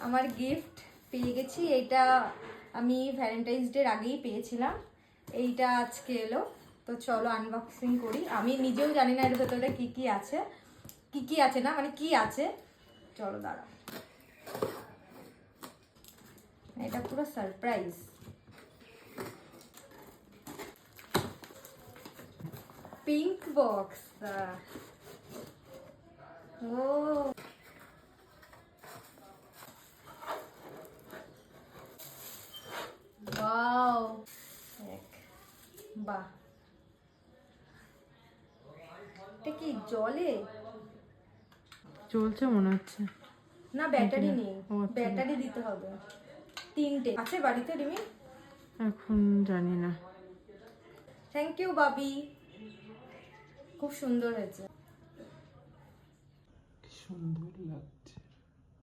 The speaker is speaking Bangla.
আমার গিফট পেয়ে গেছি। এইটা আমি ভ্যালেন্টাইন্স ডের আগেই পেয়েছিলাম, এইটা আজকে এলো। তো চলো আনবক্সিং করি। আমি নিজেও জানি না এর ভেতরে কি কি আছে, না মানে কি আছে। চলো দাঁড়াও, এটা পুরো surprise. Pink box. Oh wow, বাহ, এটা কি জলে? চলছে মনে হচ্ছে। না ব্যাটারি নেই, ও আচ্ছা। ব্যাটারি দিতে হবে। 3টে আছে বাড়িতে রিমি? এখন জানি না। থ্যাংক ইউ বাবি, খুব সুন্দর হয়েছে। কি সুন্দর লাগছে।